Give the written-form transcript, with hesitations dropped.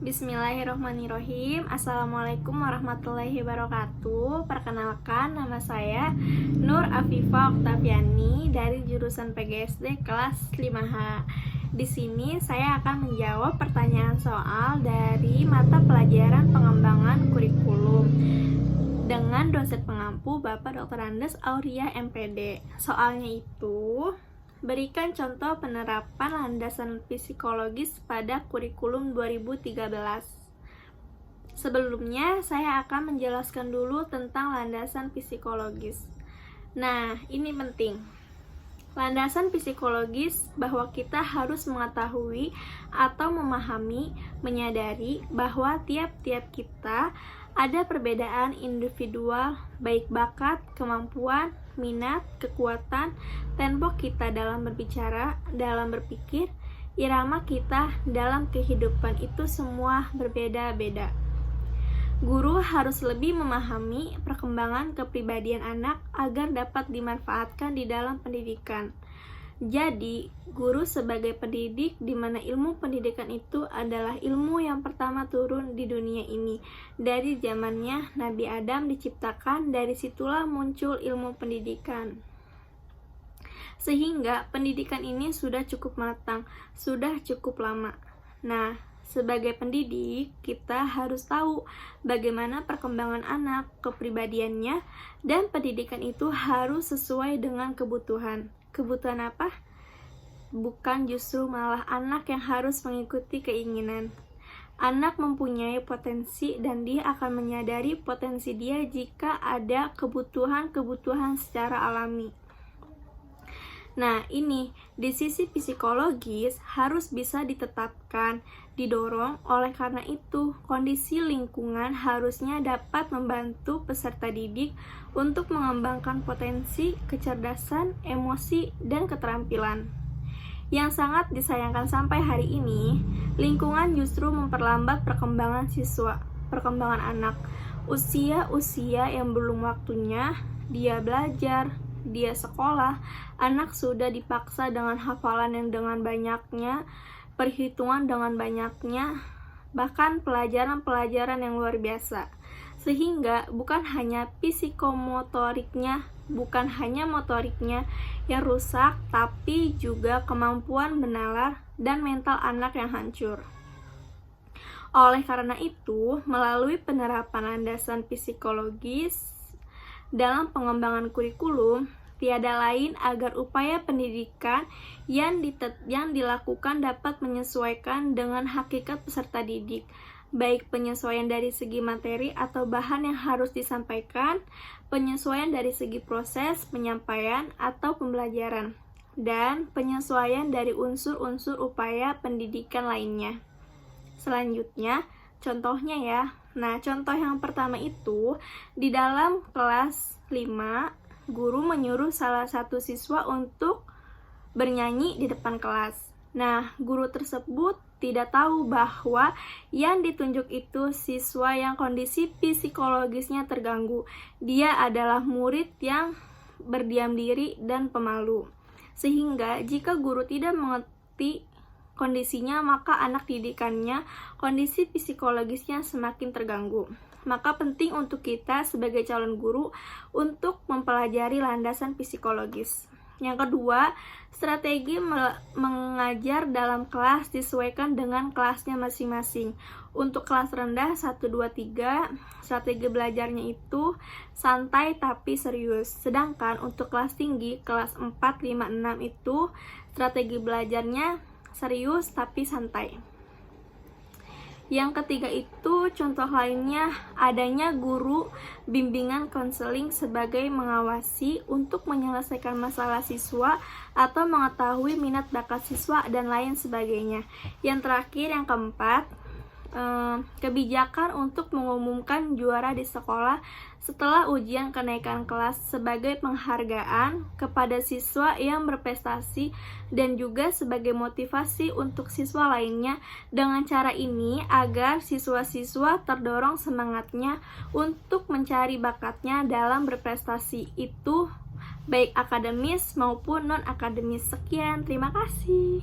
Bismillahirrahmanirrahim. Assalamualaikum warahmatullahi wabarakatuh. Perkenalkan, nama saya Nur Afifah Oktaviani dari jurusan PGSD kelas 5H. Di sini saya akan menjawab pertanyaan soal dari mata pelajaran pengembangan kurikulum dengan dosen pengampu Bapak Dr. Andes Auria MPD. Soalnya itu, berikan contoh penerapan landasan psikologis pada kurikulum 2013. Sebelumnya, saya akan menjelaskan dulu tentang landasan psikologis. Nah, ini penting. Landasan psikologis bahwa kita harus mengetahui atau memahami, menyadari bahwa tiap-tiap kita ada perbedaan individual, baik bakat, kemampuan, minat, kekuatan, tempo kita dalam berbicara, dalam berpikir, irama kita dalam kehidupan itu semua berbeda-beda. Guru harus lebih memahami perkembangan kepribadian anak agar dapat dimanfaatkan di dalam pendidikan. Jadi, guru sebagai pendidik di mana ilmu pendidikan itu adalah ilmu yang pertama turun di dunia ini. Dari zamannya Nabi Adam diciptakan, dari situlah muncul ilmu pendidikan. Sehingga pendidikan ini sudah cukup matang, sudah cukup lama. Nah, sebagai pendidik, kita harus tahu bagaimana perkembangan anak, kepribadiannya, dan pendidikan itu harus sesuai dengan kebutuhan. Kebutuhan apa? Bukan justru malah anak yang harus mengikuti keinginan. Anak mempunyai potensi dan dia akan menyadari potensi dia jika ada kebutuhan-kebutuhan secara alami. Nah, ini di sisi psikologis harus bisa ditetapkan, didorong. Oleh karena itu, kondisi lingkungan harusnya dapat membantu peserta didik untuk mengembangkan potensi, kecerdasan, emosi, dan keterampilan. Yang sangat disayangkan sampai hari ini, lingkungan justru memperlambat perkembangan siswa, perkembangan anak. Usia-usia yang belum waktunya dia belajar, dia sekolah, anak sudah dipaksa dengan hafalan yang dengan banyaknya, perhitungan dengan banyaknya, bahkan pelajaran-pelajaran yang luar biasa. Sehingga bukan hanya psikomotoriknya, bukan hanya motoriknya yang rusak, tapi juga kemampuan menalar dan mental anak yang hancur. Oleh karena itu, melalui penerapan landasan psikologis dalam pengembangan kurikulum, tiada lain agar upaya pendidikan yang dilakukan dapat menyesuaikan dengan hakikat peserta didik, baik penyesuaian dari segi materi atau bahan yang harus disampaikan, penyesuaian dari segi proses penyampaian atau pembelajaran, dan penyesuaian dari unsur-unsur upaya pendidikan lainnya. Selanjutnya, contohnya ya. Nah, contoh yang pertama itu, di dalam kelas 5, guru menyuruh salah satu siswa untuk bernyanyi di depan kelas. Nah, guru tersebut tidak tahu bahwa yang ditunjuk itu siswa yang kondisi psikologisnya terganggu. Dia adalah murid yang berdiam diri dan pemalu. Sehingga jika guru tidak mengerti kondisinya, maka anak didikannya kondisi psikologisnya semakin terganggu. Maka penting untuk kita sebagai calon guru untuk mempelajari landasan psikologis. Yang kedua, strategi mengajar dalam kelas disesuaikan dengan kelasnya masing-masing. Untuk kelas rendah 1, 2, 3, strategi belajarnya itu santai tapi serius. Sedangkan untuk kelas tinggi, kelas 4, 5, 6 itu strategi belajarnya serius tapi santai. Yang ketiga itu, contoh lainnya adanya guru bimbingan konseling sebagai mengawasi untuk menyelesaikan masalah siswa atau mengetahui minat bakat siswa dan lain sebagainya. Yang terakhir, yang keempat, kebijakan untuk mengumumkan juara di sekolah setelah ujian kenaikan kelas sebagai penghargaan kepada siswa yang berprestasi dan juga sebagai motivasi untuk siswa lainnya. Dengan cara ini agar siswa-siswa terdorong semangatnya untuk mencari bakatnya dalam berprestasi itu baik akademis maupun non-akademis. Sekian, terima kasih.